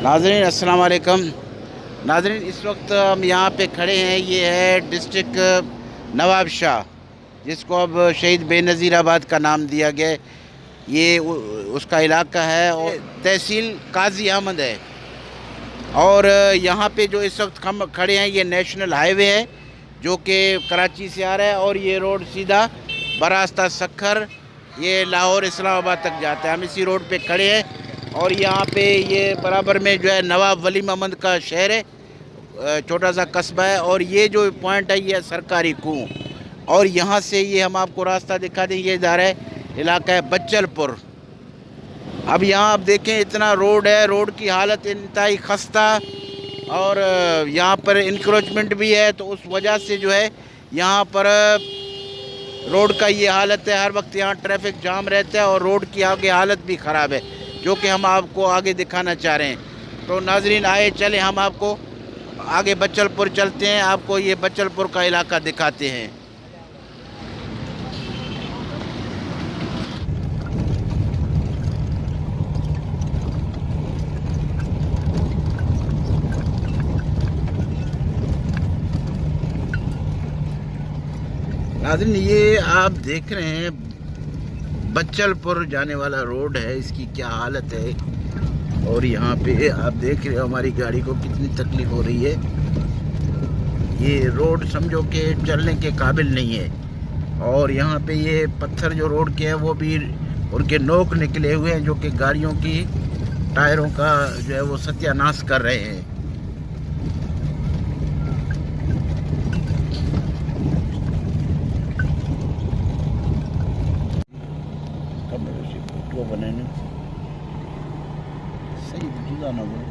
नाज़रीन अस्सलाम वालेकुम। नाज़रीन इस वक्त हम यहाँ पे खड़े हैं। ये है डिस्ट्रिक्ट नवाबशाह, जिसको अब शहीद बेनज़ीराबाद का नाम दिया गया है। ये उसका इलाका है और तहसील काजी अहमद है। और यहाँ पे जो इस वक्त हम खड़े हैं ये नेशनल हाईवे है जो कि कराची से आ रहा है और ये रोड सीधा बरास्ता सखर ये लाहौर इस्लामाबाद तक जाता है। हम इसी रोड पे खड़े हैं और यहाँ पे ये बराबर में जो है नवाब वली मोहम्मद का शहर है, छोटा सा कस्बा है। और ये जो पॉइंट है ये सरकारी कुआं और यहाँ से ये हम आपको रास्ता दिखा दें। ये जा रहा है इलाका है बच्चलपुर। अब यहाँ आप देखें इतना रोड है, रोड की हालत इंतहाई खस्ता और यहाँ पर इंक्रोचमेंट भी है, तो उस वजह से जो है यहाँ पर रोड का ये हालत है। हर वक्त यहाँ ट्रैफिक जाम रहता है और रोड की आगे हालत भी ख़राब है, जो कि हम आपको आगे दिखाना चाह रहे हैं। तो नाजरीन आए चले हम आपको आगे बच्चलपुर चलते हैं, आपको ये बच्चलपुर का इलाका दिखाते हैं। नाज़रीन ये आप देख रहे हैं बच्चलपुर जाने वाला रोड है, इसकी क्या हालत है। और यहाँ पे आप देख रहे हो हमारी गाड़ी को कितनी तकलीफ़ हो रही है। ये रोड समझो कि चलने के काबिल नहीं है। और यहाँ पे ये पत्थर जो रोड के हैं वो भी उनके नोक निकले हुए हैं, जो कि गाड़ियों की टायरों का जो है वो सत्यानाश कर रहे हैं। वो बनाने सही जुदा ना बोलो।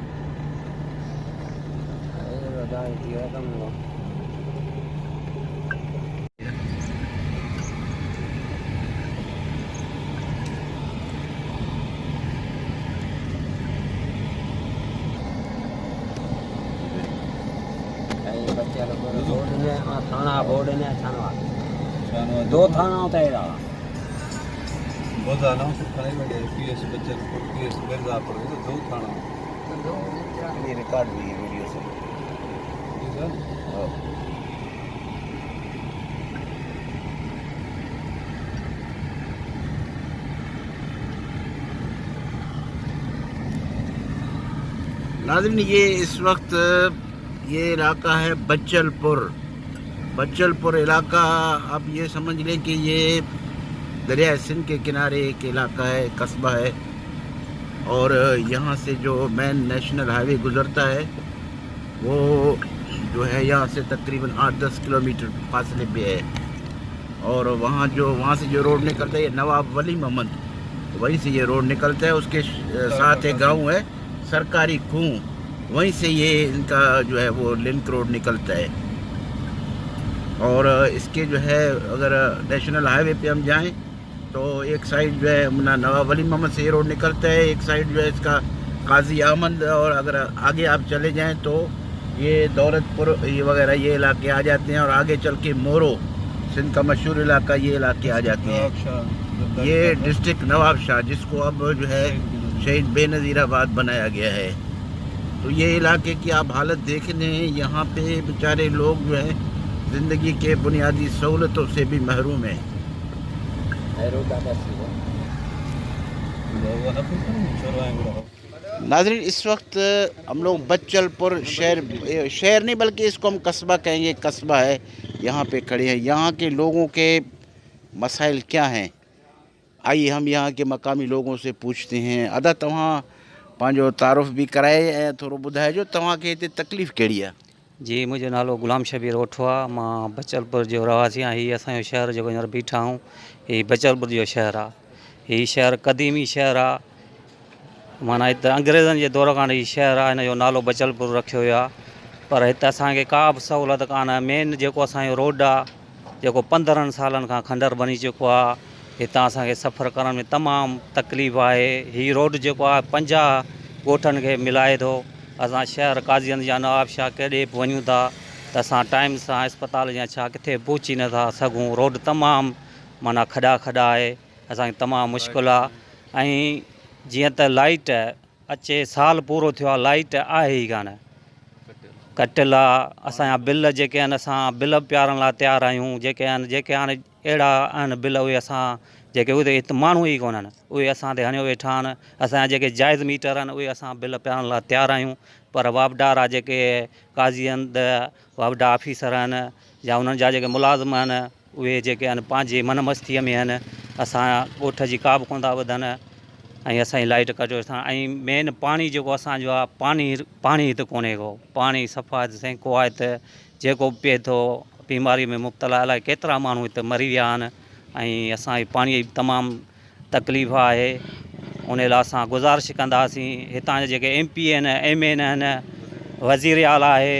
थाना बोर्ड ने दो थाना होता है। बहुत ज़्यादा थाने में पीएस बच्चलपुर पीएस मिर्ज़ापुर तो दो थाना ये रिकॉर्ड भी है वीडियो से। नाज़रीन ये इस वक्त ये इलाका है बच्चलपुर इलाका। आप ये समझ लें कि ये दरिया सिंध के किनारे एक इलाका है, कस्बा है। और यहाँ से जो मेन नेशनल हाईवे गुज़रता है वो जो है यहाँ से तकरीबन 8-10 किलोमीटर फासले पे है। और वहाँ से जो रोड निकलता है ये नवाब वली मोहम्मद, वहीं से ये रोड निकलता है। उसके साथ एक गांव है सरकारी कुआं, वहीं से ये इनका जो है वो लिंक रोड निकलता है। और इसके जो है अगर नेशनल हाईवे पे हम जाएं तो एक साइड जो है नवाब वली मोहम्मद से ये रोड निकलता है, एक साइड जो है इसका काजी अहमद। और अगर आगे आप चले जाएं तो ये दौलतपुर ये वगैरह ये इलाके आ जाते हैं। और आगे चल के मोरो सिंध का मशहूर इलाका ये इलाके आ जाते हैं। ये डिस्ट्रिक्ट नवाबशाह जिसको अब जो है शहीद बेनज़ीराबाद बनाया गया है। तो ये इलाके की आप हालत देख लें, यहाँ पे बेचारे लोग जो है ज़िंदगी के बुनियादी सहूलतों से भी महरूम हैं। नाज़रीन इस वक्त हम लोग बच्चलपुर शहर नहीं बल्कि इसको हम कस्बा कहेंगे, कस्बा है, यहाँ पे खड़े हैं। यहाँ के लोगों के मसाइल क्या हैं, आइए हम यहाँ के मकामी लोगों से पूछते हैं। अदा तव्हां पंहिंजो तारुफ़ भी कराए ऐं थोरो ॿुधाइजो तव्हांखे हिते तकलीफ़ कहिड़ी आहे। जी मुझे नालो गुलाम शबीर ओठवा, मां बच्चलपुर जो रवासी आहियां। हीअ असांजो शहर जेको हींअर बीठा आहियूं हीअ बच्चलपुर जो शहर आहे। हीअ शहर क़दीमी शहर आहे, माना हिते अंग्रेज़नि जे दौर खां हीअ शहर आहे, हिन जो नालो बच्चलपुर रखियो वियो आहे। पर हिते असांखे का बि सहूलियत कान आहे। मेन जेको असांजो रोड आहे जेको 15 सालनि खां खंडर बनी चुको आहे, हितां असांखे सफ़र करण में तमामु तकलीफ़ आहे। हीअ रोड जेको आहे 50 ॻोठनि खे मिलाए थो। असां शहर काज़ीअनि जा नवाबशाह केॾे बि वञूं था त असां टाइम सां अस्पताल या छा किथे पहुची नथा सघूं। रोड तमामु माना खॾा आहे, असांखे तमामु मुश्किल आहे। ऐं जीअं त लाइट अचे साल पूरो थियो आहे, लाइट आहे ई कान, कटियल आहे। असांजा बिल जेके आहिनि, असां बिल पियारण लाइ तयारु आहियूं। जेके हाणे अहिड़ा आहिनि बिल, उहे असां जेके उते माण्हू ई कोन्हनि, उहे असां ते हणियो वेठा आहिनि। असांजा जेके जाइज़ मीटर आहिनि, उहे असां बिल पियारण लाइ तयारु आहियूं, पर वापडारा जेके काज़ी आहिनि, वापडा ऑफिसर आहिनि या उन्हनि जा जेके मुलाज़िम आहिनि, उहे जेके आहिनि पंहिंजे मन मस्तीअ में आहिनि। असां ॻोठ जी का बि कोन था ॿुधनि ऐं असांजी लाइट कटियो असां। ऐं मेन पाणी जेको असांजो आहे, पाणी हिते कोन्हे को, पाणी सफ़ा सैंको आहे हिते, जेको पीए थो बीमारी में मुब्तला। अलाए केतिरा माण्हू हिते मरी विया आहिनि ऐं असांखे पाणीअ जी तमामु तकलीफ़ आहे। उन लाइ असां गुज़ारिश कंदासीं, हितां जा जेके MP आहिनि, MN आहिनि, वज़ीर आला आहे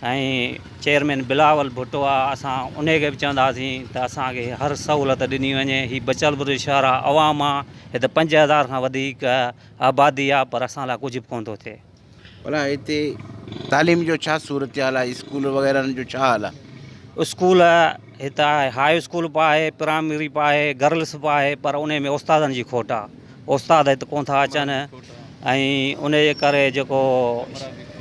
ऐं चेयरमैन बिलावल भुट्टो आहे, असां उनखे बि चवंदासीं त असांखे हर सहूलियत ॾिनी वञे। हीउ बचलपुर शहर आहे, आवाम आहे, हिते 5000 खां वधीक आबादी आहे, पर असां लाइ कुझु बि कोन थो थिए। भला हिते तालीम जो छा सूरत हाल आहे, स्कूल वग़ैरह जो छा हाल आहे? स्कूल हिते आहे, हाई स्कूल बि आहे, प्राइमरी बि आहे, गर्ल्स बि आहे, पर उन में उस्तादनि जी खोट आहे। उस्ताद हिते कोन था अचनि ऐं उन जे करे जेको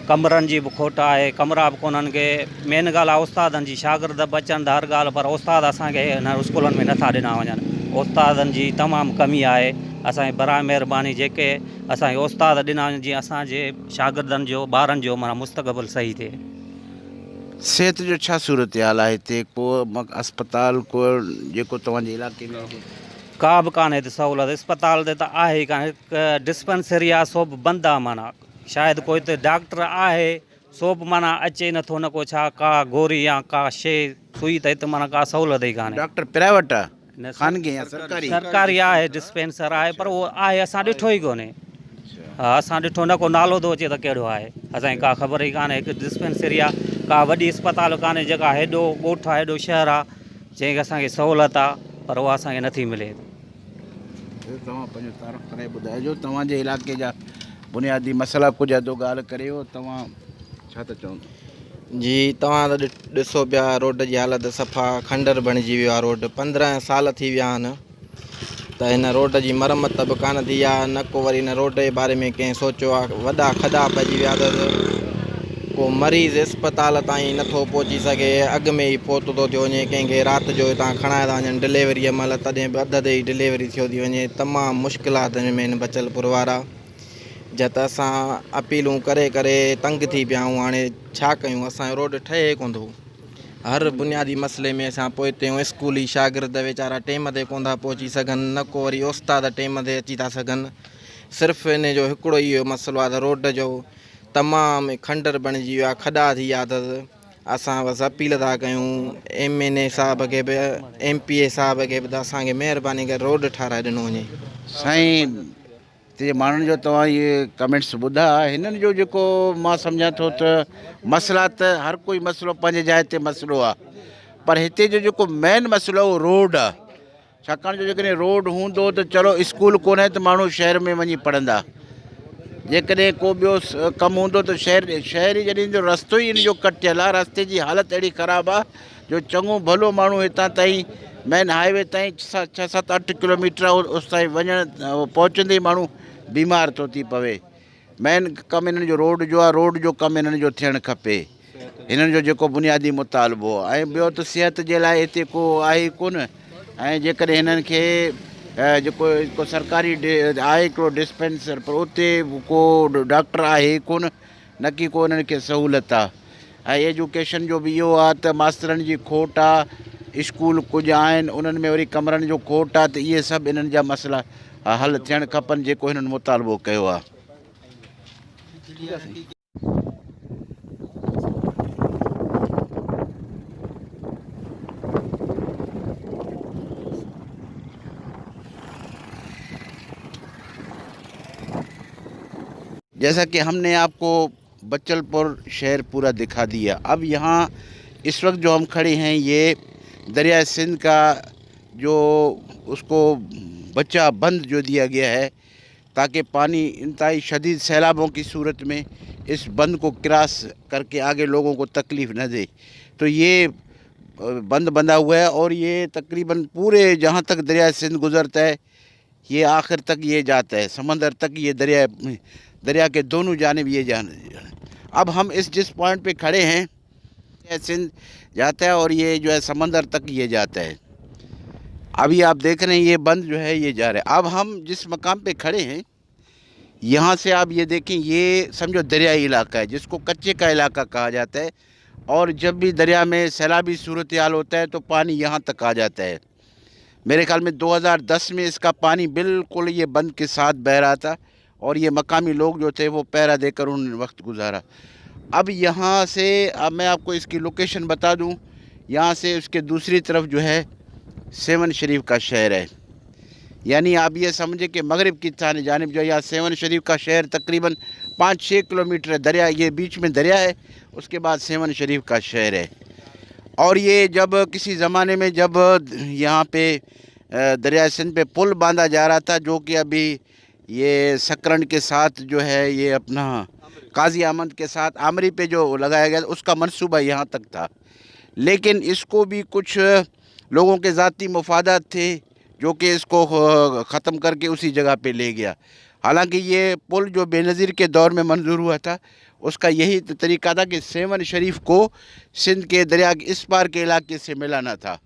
कमरनि जी बि खोट आहे, कमरा बि कोन्हनि के। मेन ॻाल्हि आहे उस्तादनि जी, शागिर्द बि अचनि था हर ॻाल्हि, पर उस्ताद असांखे हिन स्कूलनि में नथा ॾिना वञनि। उस्तादनि जी तमामु कमी आहे। असांजी बराए महिरबानी जेके असांखे उस्ताद ॾिना वञनि, जीअं असांजे शागिर्दनि जो, ॿारनि जो माना मुस्तक़बिल सही थिए। सेहत जो छा सूरत हाल आहे हिते? को अस्पताल को जेको तव्हांजे इलाइक़े में का बि कान्हे हिते सहूलियत। अस्पताल ते त आहे ई कान, हिकु डिस्पेंसरी आहे, सो बि बंदि आहे। माना शायदि कोई हिते डॉक्टर आहे, सो बि माना अचे नथो, न को छा का गोरी या का शइ सुई, त हिते माना का सहूलियत ई कान्हे। डॉक्टर प्राइवेट आहे, ख़ानगी या सरकारी? सरकारी आहे, डिस्पेंसर आहे, पर उहो आहे असां ॾिठो ई कोन्हे। हा, असां ॾिठो न को नालो थो अचे त कहिड़ो आहे, असांखे का ख़बर ई कान्हे। हिकु डिस्पेंसरी आहे, का वॾी अस्पताल कान्हे जेका हेॾो ॻोठ आहे, हेॾो शहर आहे, जंहिंखे असांखे सहूलियत आहे, पर उहा असांखे नथी मिले। तव्हां पंहिंजो तारीफ़ करे ॿुधाइजो, तव्हांजे इलाइक़े जा बुनियादी मसइला कुझु अधो ॻाल्हि करियो, तव्हां छा था चवंदा? जी, तव्हां त ॾिसो पिया, रोड जी हालत सफ़ा खंडर बणिजी वियो आहे। रोड 15 साल थी विया आहिनि, त हिन रोड जी मरम्मत बि कान थी आहे, न को वरी हिन रोड जे बारे में कंहिं सोचियो आहे। वॾा खॾा पइजी विया अथसि, को मरीज़ अस्पताल ताईं नथो पहुची सघे, अॻु में ई फोत थो थियो वञे। कंहिंखे राति जो हितां खणाए था वञनि डिलीवरीअ महिल, तॾहिं बि अध ते ई डिलीवरी थियो थी वञे। तमामु मुश्किलातुनि में आहिनि बचलपुर वारा। जत असां अपीलूं करे करे तंग थी पिया आहियूं, हाणे छा कयूं? असांजो रोड ठहे कोन थो। हर बुनियादी मसइले में असां पोइते आहियूं। स्कूली शागिर्द वीचारा टाइम ते कोन था पहुची सघनि, न को वरी उस्ताद टाइम ते अची था सघनि। सिर्फ़ु इन जो हिकिड़ो इहो मसइलो आहे त रोड जो तमामु खंडर बणिजी वियो आहे, खॾा थी विया अथसि। असां बसि अपील था कयूं MNA साहिब खे बि, MPA साहिब खे बि, त असांखे महिरबानी करे रोड ठाराए ॾिनो वञे। साईं, ते माण्हुनि जो तव्हां इहे कमेंट्स ॿुधा, हिननि जो जेको मां सम्झां थो त मसइला त हर कोई मसइलो पंहिंजे जाइ ते मसइलो आहे, पर हिते जो जेको मेन मसइलो आहे उहो रोड आहे। छाकाणि जो जेकॾहिं रोड हूंदो त चलो स्कूल कोन्हे त माण्हू शहर में वञी पढ़ंदा, जेकॾहिं को ॿियो कमु हूंदो त शहरी जॾहिं जो रस्तो ई इन जो कटियल आहे, रस्ते जी हालत अहिड़ी ख़राबु आहे जो चङो भलो माण्हू हितां ताईं मेन हाईवे ताईं 6-7-8 किलोमीटर उस ताईं वञणु पहुचंदे ई माण्हू बीमार थो थी पवे। मेन कमु हिननि जो रोड जो आहे, रोड जो कमु हिननि जो थियणु खपे, हिननि जो जेको बुनियादी मुतालबो आहे। ऐं ॿियो त सिहत जे लाइ हिते को आहे कोन, ऐं जेकॾहिं हिननि खे जेको सरकारी आहे हिकिड़ो डिस्पेंसर, पर उते को डॉक्टर आहे कोन, न की को हिननि खे सहूलियत आहे। ऐं एजुकेशन जो बि इहो आहे त मास्तरनि जी खोट आहे, स्कूल कुझु आहिनि, उन्हनि में वरी कमरनि जो खोट आहे, त इहे सभु इन्हनि जा मसइला हल थियणु खपनि, जेको हिननि मुतालबो कयो आहे। जैसा कि हमने आपको बचलपुर शहर पूरा दिखा दिया, अब यहाँ इस वक्त जो हम खड़े हैं ये दरिया सिंध का जो उसको बच्चा बंद जो दिया गया है, ताकि पानी इंतहाई शदीद सैलाबों की सूरत में इस बंद को क्रॉस करके आगे लोगों को तकलीफ़ न दे। तो ये बंद बंधा हुआ है और ये तकरीबन पूरे जहाँ तक दरिया सिंध गुज़रता है, ये आखिर तक ये जाता है, समंदर तक ये दरिया दरिया के दोनों जानिब ये जान। अब हम जिस पॉइंट पे खड़े हैं, ये सिंध जाता है और ये जो है समंदर तक ये जाता है। अभी आप देख रहे हैं ये बंद जो है ये जा रहा है। अब हम जिस मकाम पे खड़े हैं, यहाँ से आप ये देखें, ये समझो दरियाई इलाका है जिसको कच्चे का इलाका कहा जाता है। और जब भी दरिया में सैलाबी सूरत हाल होता है तो पानी यहाँ तक आ जाता है। मेरे ख्याल में 2010 में इसका पानी बिल्कुल ये बंद के साथ बह रहा था और ये मकामी लोग जो थे वो पहरा देकर उन्होंने वक्त गुजारा। अब यहाँ से अब मैं आपको इसकी लोकेशन बता दूँ। यहाँ से उसके दूसरी तरफ जो है सेवन शरीफ का शहर है। यानी आप ये समझे कि मगरिब की जानिब जो है यहाँ सेवन शरीफ का शहर तकरीबन 5-6 किलोमीटर है। दरिया ये बीच में दरिया है, उसके बाद सेवन शरीफ का शहर है। और ये जब किसी ज़माने में जब यहाँ पे दरिया सिंध पे पुल बांधा जा रहा था, जो कि अभी ये सकरन के साथ जो है ये अपना काजी अहमद के साथ आमरी पे जो लगाया गया, उसका मंसूबा यहाँ तक था। लेकिन इसको भी कुछ लोगों के ज़ाती मफादात थे जो कि इसको ख़त्म करके उसी जगह पे ले गया। हालांकि ये पुल जो बेनज़ीर के दौर में मंजूर हुआ था, उसका यही तरीका था कि सेवन शरीफ को सिंध के दरिया के इस पार के इलाके से मिलाना था।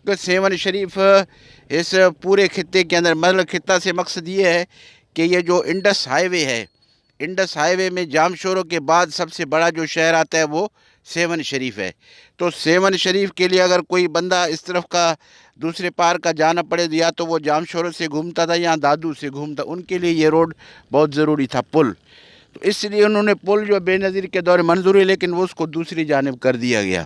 तो सेवन शरीफ इस पूरे खित्ते के अंदर, मतलब खित्ता से मकसद ये है कि ये जो इंडस हाईवे है, इंडस हाईवे में जामशोरों के बाद सबसे बड़ा जो शहर आता है वो सेवन शरीफ है। तो सेवन शरीफ के लिए अगर कोई बंदा इस तरफ का दूसरे पार का जाना पड़े, या तो वो जामशोरों से घूमता था या दादू से घूमता, उनके लिए ये रोड बहुत ज़रूरी था, पुल। तो इसलिए उन्होंने पुल जो बेनज़ीर के दौर में मंजूर है, लेकिन वो उसको दूसरी जानिब कर दिया गया।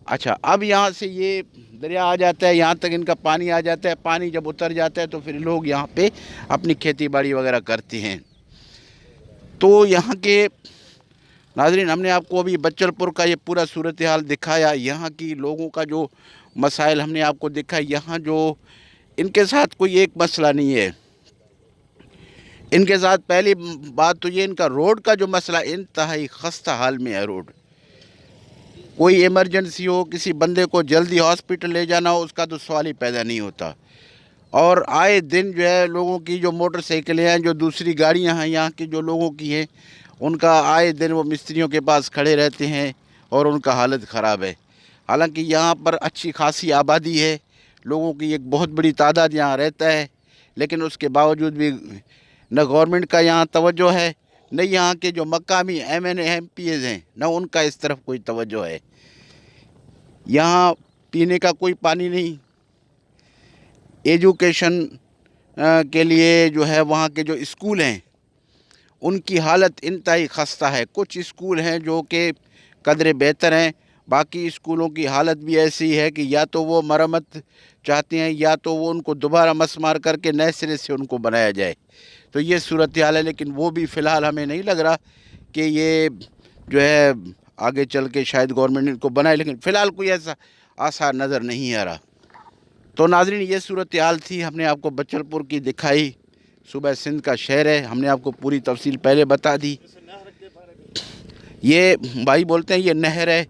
अच्छा, अब यहाँ से ये दरिया आ जाता है, यहाँ तक इनका पानी आ जाता है। पानी जब उतर जाता है तो फिर लोग यहाँ पे अपनी खेती बाड़ी वगैरह करते हैं। तो यहाँ के नाज़रीन, हमने आपको अभी बच्चलपुर का ये पूरा सूरत हाल दिखाया। यहाँ की लोगों का जो मसाइल हमने आपको दिखाया। यहाँ जो इनके साथ कोई एक मसला नहीं है। इनके साथ पहली बात तो ये, इनका रोड का जो मसला इंतहाई खस्ता हाल में है। रोड, कोई इमरजेंसी हो, किसी बंदे को जल्दी हॉस्पिटल ले जाना हो, उसका तो सवाल ही पैदा नहीं होता। और आए दिन जो है लोगों की जो मोटरसाइकिलें हैं, जो दूसरी गाड़ियां हैं यहाँ की जो लोगों की हैं, उनका आए दिन वो मिस्त्रियों के पास खड़े रहते हैं और उनका हालत ख़राब है। हालांकि यहाँ पर अच्छी खासी आबादी है, लोगों की एक बहुत बड़ी तादाद यहाँ रहता है, लेकिन उसके बावजूद भी न गवर्नमेंट का यहाँ तवज्जो है, न यहाँ के जो मकामी MNA MPs हैं, न उनका इस तरफ कोई तवज्जो है। यहाँ पीने का कोई पानी नहीं। एजुकेशन के लिए जो है वहाँ के जो स्कूल हैं उनकी हालत इंतहाई खस्ता है। कुछ स्कूल हैं जो कि कदरे बेहतर हैं, बाकी स्कूलों की हालत भी ऐसी है कि या तो वो मरम्मत चाहते हैं या तो वो उनको दोबारा मसमार करके नए सिरे से उनको बनाया जाए। तो ये सूरत हाल है, लेकिन वो भी फ़िलहाल हमें नहीं लग रहा कि ये जो है आगे चल के शायद गवर्नमेंट इनको बनाए, लेकिन फ़िलहाल कोई ऐसा आसार नज़र नहीं आ रहा। तो नाज़रीन, ये सूरत हाल थी, हमने आपको बच्चलपुर की दिखाई। सूबा सिंध का शहर है, हमने आपको पूरी तफसील पहले बता दी। ये भाई बोलते हैं ये नहर है,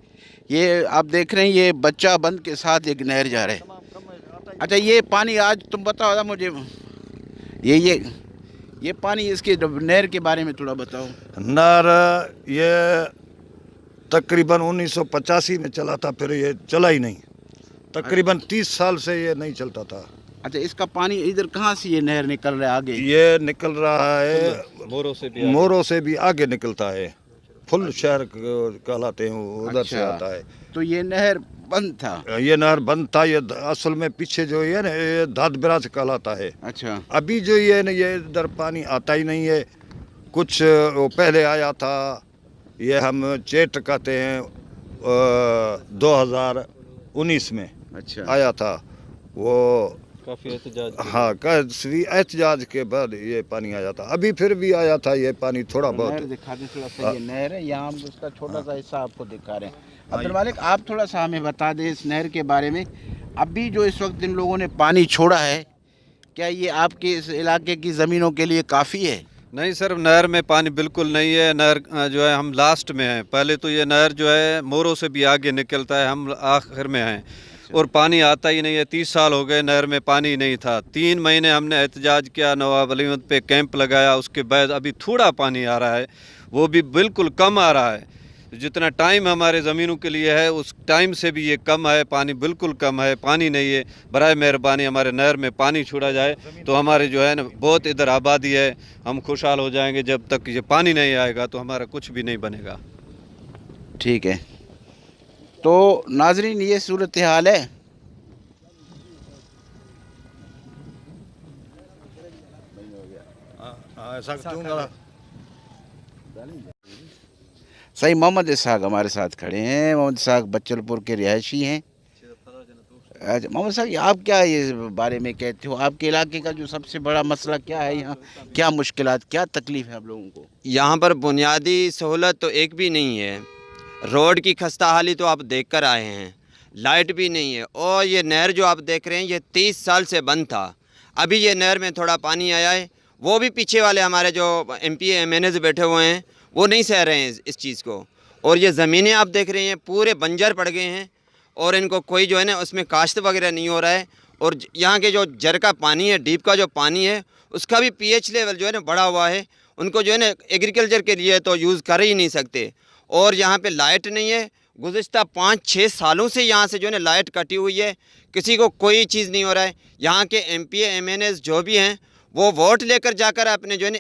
ये आप देख रहे हैं ये बच्चा बंद के साथ एक नहर जा रहा है। अच्छा, ये पानी आज तुम बताओ मुझे, ये पानी, इसके नहर के बारे में थोड़ा बताओ। नहर ये तकरीबन 1985 में चला था, फिर ये चला ही नहीं। तकरीबन 30 साल से ये नहीं चलता था। अच्छा, इसका पानी इधर कहाँ से ये नहर निकल रहा है आगे? ये निकल रहा है मोरों से भी आगे निकलता है, फुल शहर कहलाते हैं, उधर से आता है। तो ये नहर बंद था? ये नहर बंद था। ये असल में पीछे जो है ना, ये दाद बिराज कहलाता है। अच्छा, अभी जो ये ना, ये इधर पानी आता ही नहीं है। कुछ वो पहले आया था, ये हम चेट कहते हैं, 2019 में अच्छा आया था वो। काफ़ी एहतजाज, हाँ, काफ़ी एहतजाज के बाद ये पानी आया था। अभी फिर भी आया था ये पानी थोड़ा बहुत। नहर दिखा दें थोड़ा सा, ये नहर है, यहाँ हम उसका छोटा सा हिस्सा आपको दिखा रहे हैं। अब्दुल मालिक, आप थोड़ा सा हमें बता दें इस नहर के बारे में। अभी जो इस वक्त इन लोगों ने पानी छोड़ा है, क्या ये आपके इस इलाके की ज़मीनों के लिए काफ़ी है? नहीं सर, नहर में पानी बिल्कुल नहीं है। नहर जो है हम लास्ट में हैं। पहले तो ये नहर जो है मोरों से भी आगे निकलता है, हम आखिर में हैं। और पानी आता ही नहीं है। 30 साल हो गए नहर में पानी नहीं था। 3 महीने हमने एहतजाज किया, नवाब अलीमत पे कैंप लगाया, उसके बाद अभी थोड़ा पानी आ रहा है, वो भी बिल्कुल कम आ रहा है। जितना टाइम हमारे ज़मीनों के लिए है उस टाइम से भी ये कम है, पानी बिल्कुल कम है, पानी नहीं है। बराए मेहरबानी हमारे नहर में पानी छोड़ा जाए तो हमारे जो है ना बहुत इधर आबादी है, हम खुशहाल हो जाएंगे। जब तक ये पानी नहीं आएगा तो हमारा कुछ भी नहीं बनेगा। ठीक है, तो नाजरीन ये सूरत हाल है। ऐसा क्यों? सही, मोहम्मद इसहाक हमारे साथ खड़े हैं। मोहम्मद इसहाक बच्चलपुर के रिहायशी हैं। अच्छा मोहम्मद साहब, आप क्या ये बारे में कहते हो? आपके इलाके का जो सबसे बड़ा मसला क्या है? यहाँ क्या मुश्किलात, क्या तकलीफ है आप लोगों को? यहाँ पर बुनियादी सहूलत तो एक भी नहीं है। रोड की खस्ता हाली तो आप देख कर आए हैं, लाइट भी नहीं है। और ये नहर जो आप देख रहे हैं ये 30 साल से बंद था। अभी ये नहर में थोड़ा पानी आया है, वो भी पीछे वाले हमारे जो MP MNA बैठे हुए हैं वो नहीं सह रहे हैं इस चीज़ को। और ये ज़मीनें आप देख रहे हैं पूरे बंजर पड़ गए हैं और इनको कोई जो है ना उसमें काश्त वगैरह नहीं हो रहा है। और यहाँ के जो जर का पानी है, डीप का जो पानी है, उसका भी pH लेवल जो है ना बढ़ा हुआ है। उनको जो है ना एग्रीकल्चर के लिए तो यूज़ कर ही नहीं सकते। और यहाँ पे लाइट नहीं है। गुज़िश्ता 5-6 सालों से यहाँ से जो है ना लाइट कटी हुई है, किसी को कोई चीज़ नहीं हो रहा है। यहाँ के MP MNA जो भी हैं वो वोट लेकर जाकर अपने जो है ना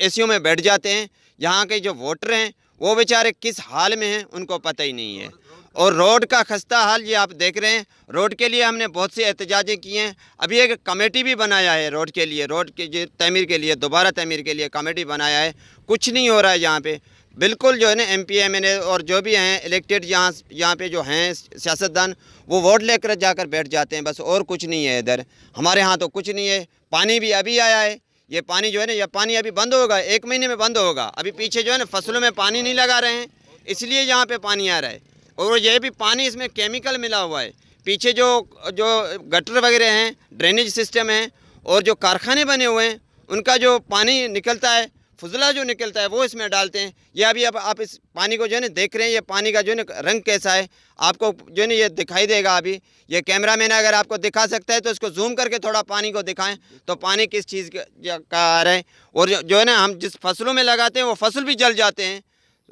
एसीओ में बैठ जाते हैं। यहाँ के जो वोटर हैं वो बेचारे किस हाल में हैं उनको पता ही नहीं है। और रोड का खस्ता हाल ये आप देख रहे हैं। रोड के लिए हमने बहुत सी एहतजाजें की हैं। अभी एक कमेटी भी बनाया है रोड के लिए, रोड के तमीर के लिए, दोबारा तमीर के लिए कमेटी बनाया है। कुछ नहीं हो रहा है यहाँ पे। बिल्कुल जो है ना MP MNA और जो भी हैं इलेक्टेड यहाँ पे जो हैं सियासतदान, वो वोट लेकर जाकर बैठ जाते हैं बस, और कुछ नहीं है इधर। हमारे यहाँ तो कुछ नहीं है। पानी भी अभी आया है, ये पानी जो है ना, ये पानी अभी बंद होगा, 1 महीने में बंद होगा। अभी पीछे जो है ना फसलों में पानी नहीं लगा रहे हैं, इसलिए यहाँ पे पानी आ रहा है। और ये भी पानी इसमें केमिकल मिला हुआ है। पीछे जो गटर वगैरह हैं, ड्रेनेज सिस्टम है और जो कारखाने बने हुए हैं, उनका जो पानी निकलता है, फुजला जो निकलता है, वो इसमें डालते हैं। ये अभी अब आप इस पानी को जो है ना देख रहे हैं, ये पानी का जो है ना रंग कैसा है आपको जो है ना ये दिखाई देगा। अभी ये कैमरा मैन अगर आपको दिखा सकता है तो इसको जूम करके थोड़ा पानी को दिखाएं तो पानी किस चीज़ का आ रहा है। और जो है ना हम जिस फसलों में लगाते हैं वो फसल भी जल जाते हैं।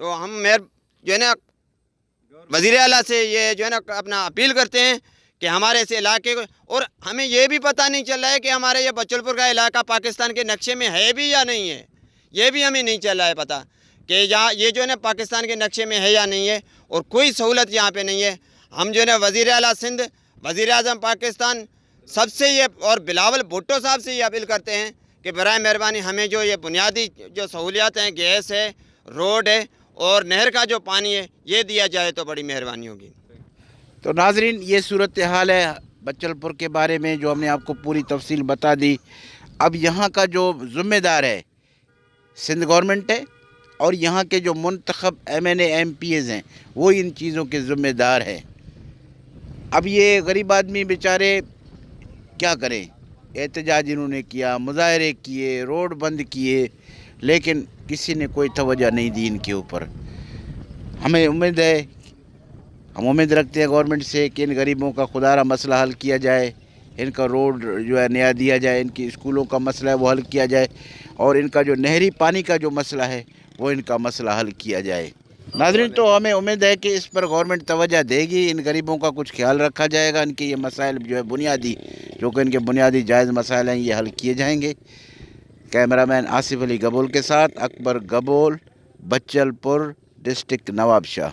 तो हम जो है ना वज़ीर आला से ये जो है ना अपना अपील करते हैं कि हमारे इस इलाके को, और हमें ये भी पता नहीं चल रहा है कि हमारे ये बच्चलपुर का इलाका पाकिस्तान के नक्शे में है भी या नहीं है। ये भी हमें नहीं चल रहा है पता कि यहाँ ये जो है ना पाकिस्तान के नक्शे में है या नहीं है। और कोई सहूलत यहाँ पे नहीं है। हम जो है ना वज़ीर आला सिंध, वज़ीर आज़म पाकिस्तान सबसे ये और बिलावल भुट्टो साहब से ये अपील करते हैं कि बराए मेहरबानी हमें जो ये बुनियादी जो सहूलियात हैं, गैस है, रोड है और नहर का जो पानी है, ये दिया जाए तो बड़ी मेहरबानी होगी। तो नाजरीन ये सूरत हाल है बच्चलपुर के बारे में जो हमने आपको पूरी तफसील बता दी। अब यहाँ का जो ज़िम्मेदार है सिंध गवर्नमेंट है और यहाँ के जो मुंतखब MNA MPs हैं वो इन चीज़ों के ज़िम्मेदार हैं। अब ये गरीब आदमी बेचारे क्या करें? एहतजाज इन्होंने किया, मुजाहरे किए, रोड बंद किए, लेकिन किसी ने कोई तवज्जो नहीं दी इनके ऊपर। हमें उम्मीद है, हम उम्मीद रखते हैं गवर्नमेंट से कि इन गरीबों का खुदारा मसला हल किया जाए, इनका रोड जो है नया दिया जाए, इनकी स्कूलों का मसला है वो हल किया जाए और इनका जो नहरी पानी का जो मसला है वो इनका मसला हल किया जाए। नाज़रीन, तो हमें उम्मीद है कि इस पर गवर्नमेंट तवज्जो देगी, इन गरीबों का कुछ ख्याल रखा जाएगा, इनके ये मसाइल जो है बुनियादी, जो कि इनके बुनियादी जायज़ मसाइल हैं, ये हल किए जाएंगे। कैमरामैन आसिफ अली गबोल के साथ अकबर गबोल, बच्चलपुर डिस्ट्रिक्ट नवाबशाह।